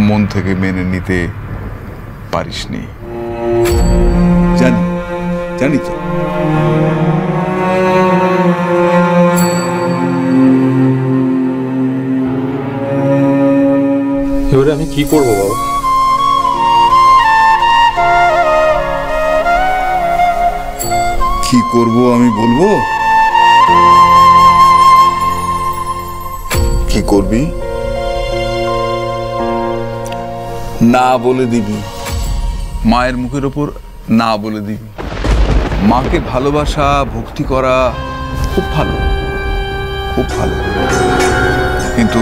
মন থেকে মেনে নিতে পারিসনি। জানি জানি তো। এবারে আমি কি করবো বাবা? কি করব আমি বলবো? কি করবি? না বলে দিবি, মায়ের মুখের ওপর না বলে দিবি। মাকে ভালোবাসা, ভক্তি করা খুব ভালো, খুব ভালো, কিন্তু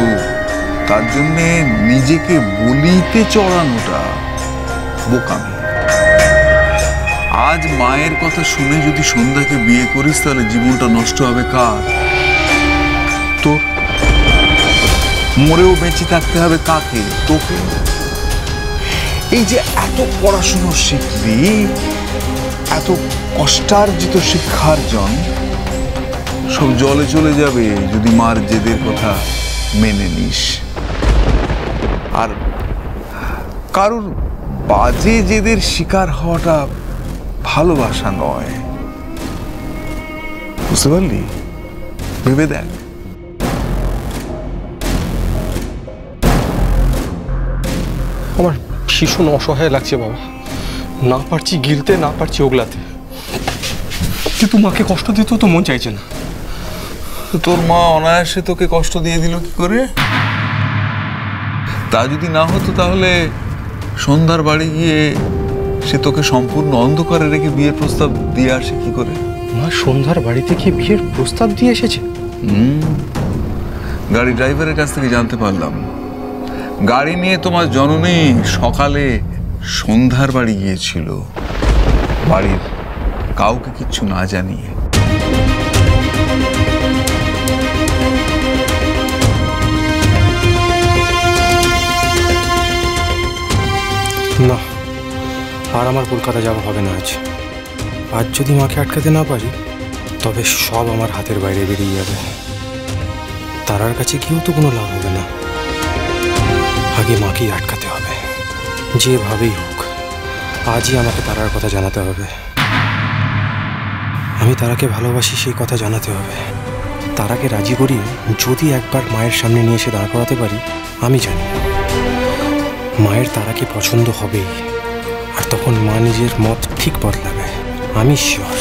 তার জন্যে নিজেকে বলিতে চড়ানোটা বোকামি। আজ মায়ের কথা শুনে যদি সন্ধ্যাকে বিয়ে করিস তাহলে জীবনটা নষ্ট হবে কার? তোর। মরেও বেঁচে থাকতে হবে কাকে? তোকে। এই যে এত পড়াশুনো শিখলি, এত কষ্টার্জিত শিক্ষার্জন সব জলে চলে যাবে যদি মার জেদের কথা মেনে নিস। আর কারোর বাজে জেদের শিকার হওয়াটা ভালোবাসা নয়, বুঝতে পারলি? ভেবে দেখ। আমার ভীষণ অসহায় লাগছে বাবা, না পারছি গিলতে, না পারছি ওগলাতে, কিন্তু মাকে কষ্ট দিতেও তো মন চাইছে না। তোর মা অনায়াসে তোকে কষ্ট দিয়ে দিল কি করে? তা যদি না হতো তাহলে সন্ধ্যার বাড়ি গিয়ে সে তোকে সম্পূর্ণ অন্ধকারে রেখে বিয়ের প্রস্তাব দিয়ে আসে কি করে? মা সন্ধ্যার বাড়িতে গিয়ে বিয়ের প্রস্তাব দিয়ে এসেছে? গাড়ি ড্রাইভারের কাছ থেকে জানতে পারলাম। গাড়ি নিয়ে তোমার জননী সকালে সন্ধ্যার বাড়ি গিয়েছিল, বাড়ির কাউকে কিচ্ছু না জানিয়ে। না, আর আমার কলকাতা যাওয়া হবে না আজ। আজ যদি মাকে আটকাতে না পারি তবে সব আমার হাতের বাইরে বেরিয়ে যাবে। তারার কাছে গিয়েও তো কোনো লাভ হবে না। আগে মাকেই আটকাতে হবে, যেভাবেই হোক। আজই আমাকে তারার কথা জানাতে হবে। আমি তারাকে ভালোবাসি সেই কথা জানাতে হবে। তারাকে রাজি করিয়ে যদি একবার মায়ের সামনে নিয়ে এসে দাঁড় করাতে পারি, আমি জানি মায়ের তারাকে পছন্দ হবেই। আর তখন মা নিজের মত ঠিক বদলাবে, আমি শিওর।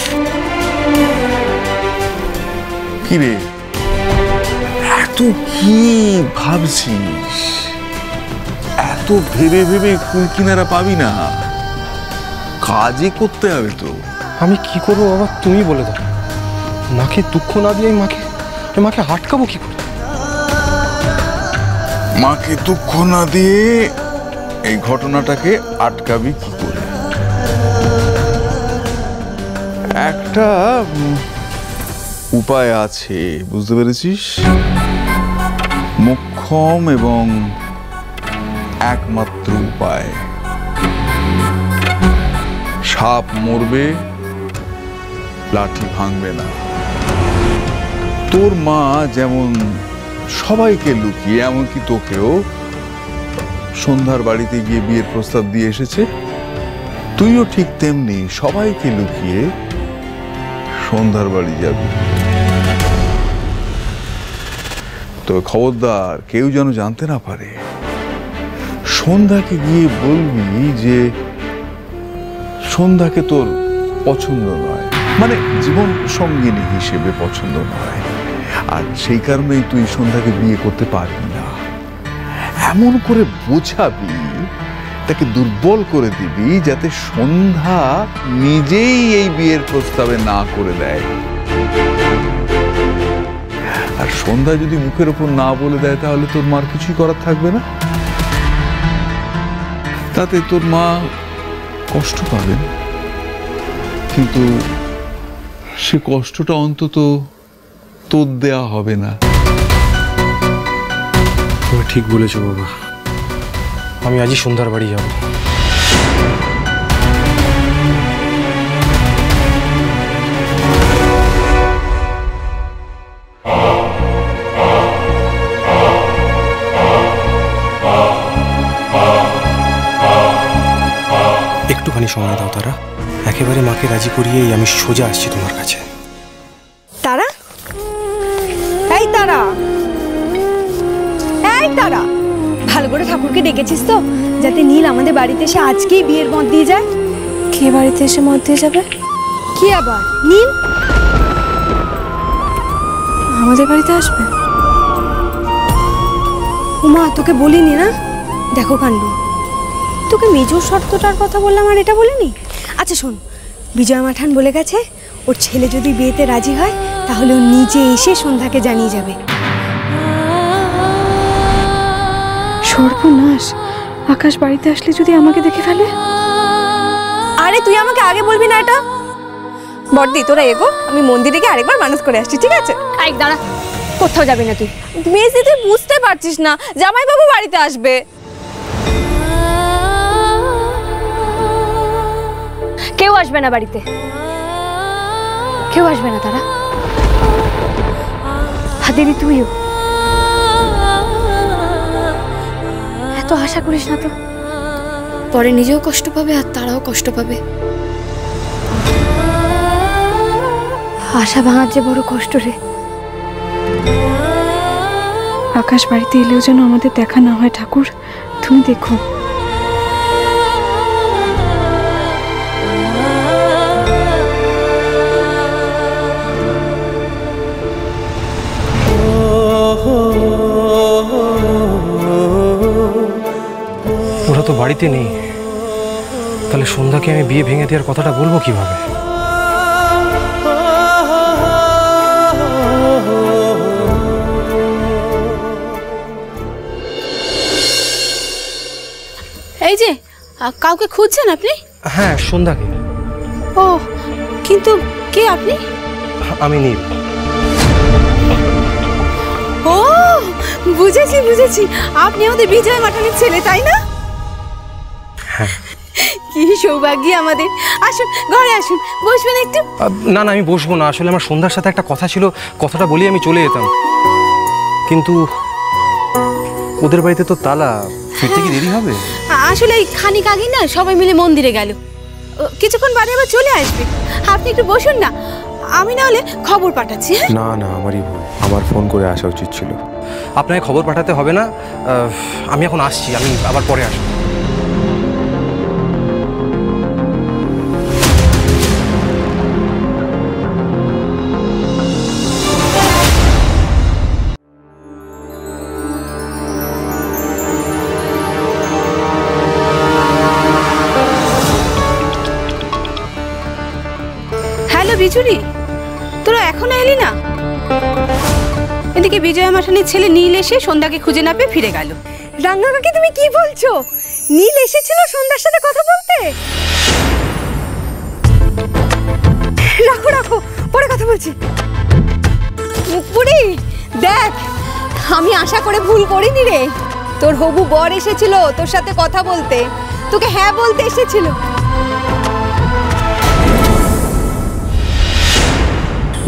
কি রে, এত কি ভাবছিস? এত ভেবে ভেবে কুল কিনারা পাবি না, কাজই করতে হবে তো। আমি কি করবো বাবা, তুমি বলে দাও। মাকে দুঃখ না দিয়ে মাকে আটকাবো কি করে? মাকে দুঃখ না দিয়ে এই ঘটনাটাকে আটকাবি কি করে? একটা উপায় আছে, বুঝতে পেরেছিস? মোক্ষম এবং একমাত্র উপায়। সাপ মরবে, লাঠি ভাঙবে না। তোর মা যেমন সবাইকে লুকিয়ে, এমনকি তোকেও সন্ধ্যার বাড়িতে গিয়ে বিয়ের প্রস্তাব দিয়ে এসেছে, তুইও ঠিক তেমনি সবাইকে লুকিয়ে সন্ধ্যার বাড়ি যাবি। তো খবরদার কেউ যেন জানতে না পারে। সন্ধ্যাকে গিয়ে বলবি যে সন্ধ্যাকে তোর পছন্দ নয়, মানে জীবন সঙ্গিনী হিসেবে পছন্দ নয়, আর সেই কারণেই তুই সন্ধ্যাকে বিয়ে করতে পারবি না। এমন করে বোঝাবি, তাকে দুর্বল করে দিবি যাতে সন্ধ্যা নিজেই এই বিয়ের প্রস্তাবে না করে দেয়। আর সন্ধ্যা যদি মুখের ওপর না বলে দেয় তাহলে তোর মার কিছুই করার থাকবে না। তাতে তোর মা কষ্ট পাবেন, কিন্তু সে কষ্টটা অন্তত তোর দেয়া হবে না। তুমি ঠিক বলেছো বাবা, আমি আজই সন্ধ্যার বাড়ি যাব। দিনে সময় দাও তারা। একেবারে মাকে রাজি করিয়েই আমি সোজা আসছি তোমার কাছে। তারা, এই তারা, এই তারা, ভালো করে ঠাকুরকে ডেকেছিস তো, যাতে নীল আমাদের বাড়িতে এসে আজকেই বিয়ের মত দিয়ে যায়? কে বাড়িতে এসে মত দিয়ে যাবে? কি আবার নীল আমাদের বাড়িতে আসবে? উমা, তোকে বলিনি না? দেখো কাণ্ড, তোকে মেজর শর্তটার কথা বললাম আর এটা বলিনি। আচ্ছা শোন, বিজয় মাঠান বলে গেছে ওর ছেলে যদি বিয়েতে রাজি হয় তাহলে ও নিজে এসে সন্ধ্যাকে জানিয়ে যাবে। সর্বনাশ, আকাশ বাড়িতে আসলে যদি আমাকে দেখে ফেলে? আরে তুই আমাকে আগে বলবি না এটা? বড়দি তোরা এগো, আমি মন্দিরে গিয়ে আরেকবার মানুষ করে আসছি, ঠিক আছে? আই দাঁড়া, কোথাও যাবি না তুই। মেয়ে তুই বুঝতে পারছিস না জামাইবাবু বাড়িতে আসবে। কেউ আসবে না বাড়িতে, কেউ আসবে না তারা। হাদিদি তুইও এত আশা করিস না তো, পরে নিজেও কষ্ট পাবে আর তারাও কষ্ট পাবে। আশা ভাঙার যে বড় কষ্ট রে। আকাশ বাড়িতে এলেও যেন আমাদের দেখা না হয় ঠাকুর, তুমি দেখো। ওরা তো বাড়িতে নেই, তাহলে সন্ধ্যাকে আমি বিয়ে ভেঙে দেওয়ার কথাটা বলবো কিভাবে? এই যে কাউকে খুঁজছেন আপনি? হ্যাঁ, সন্ধ্যাকে। ও, কিন্তু কে আপনি? আমি নীল। ও বুঝেছি বুঝেছি, আপনি আমাদের বিজয় মাঠানের ছেলে, তাই না? হ্যাঁ। কি সৌভাগ্য আমাদের। আসুন ঘরে আসুন, বসবেন একটু। না না, আমি বসবো না, আসলে আমার সন্ধ্যার সাথে একটা কথা ছিল, কথাটা বলি আমি চলে যেতাম, কিন্তু ওদের বাড়িতে তো তালা, ফিরতে কি দেরি হবে? আসলে খানিক আগেই না সবাই মিলে মন্দিরে গেল, কিছুক্ষণ বাদে আবার চলে আসবে। আপনি একটু বসুন না, আমি না হলে খবর পাঠাচ্ছি। না না, আমারই ভুল, আমার ফোন করে আসা উচিত ছিল। আপনাকে খবর পাঠাতে হবে না, আমি এখন আসছি, আমি আবার পরে আসবো। হ্যালো বিজুরি, তোরা এখনো এলি না? এদিকে বিজয় মাঠানের ছেলে নীল এসে সন্ধ্যাকে খুঁজে না পেয়ে ফিরে গেল। রাঙ্গা কাকি, তুমি কি বলছো? নীল এসেছিল সন্ধ্যার সাথে কথা বলতে? রাখো রাখো, পরে কথা বলছি। মুখপুরি দেখ, আমি আশা করে ভুল করিনি রে। তোর হবু বর এসেছিল তোর সাথে কথা বলতে, তোকে হ্যাঁ বলতে এসেছিল।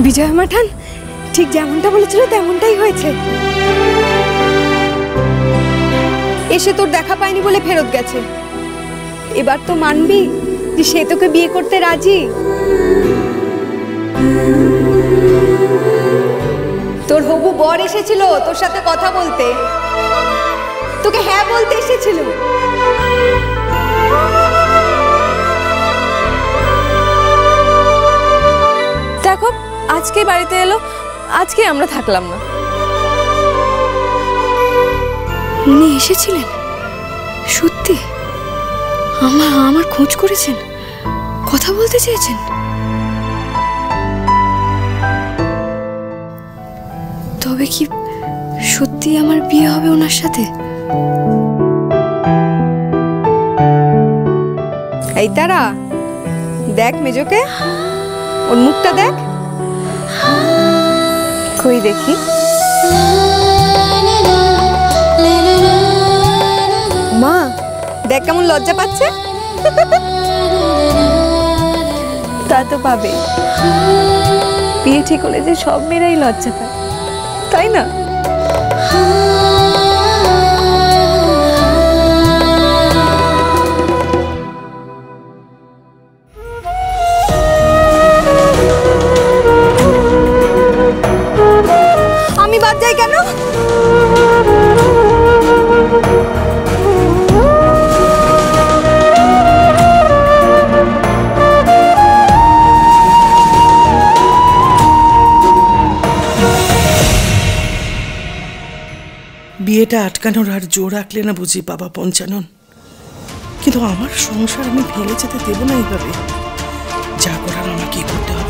বিজয় মাঠান ঠিক যেমনটা বলেছিল তেমনটাই হয়েছে। এসে তোর দেখা পায়নি বলে ফেরত গেছে। এবার তো মানবি যে সে তোকে বিয়ে করতে রাজি। তোর হবু বর এসেছিল তোর সাথে কথা বলতে, তোকে হ্যাঁ বলতে এসেছিল। দেখো, আজকে বাড়িতে এলো, আজকে আমরা থাকলাম না। উনি এসেছিলেন সত্যি? আমার খোঁজ করেছেন, কথা বলতে চেয়েছেন? তবে কি সত্যি আমার বিয়ে হবে ওনার সাথে? এই তারা, দেখ মেজোকে, ওর মুখটা দেখ। কই দেখি। মা দেখ কেমন লজ্জা পাচ্ছে। তা তো পাবে, বিয়ে ঠিক হলে যে সব মেয়েরাই লজ্জা পায়, তাই না? বিয়েটা আটকানোর আর জোর রাখলে না বুঝি বাবা পঞ্চানন। কিন্তু আমার সংসার আমি ভেঙে যেতে দেবো না এইভাবে। যা করার আমাকেই করতে হবে।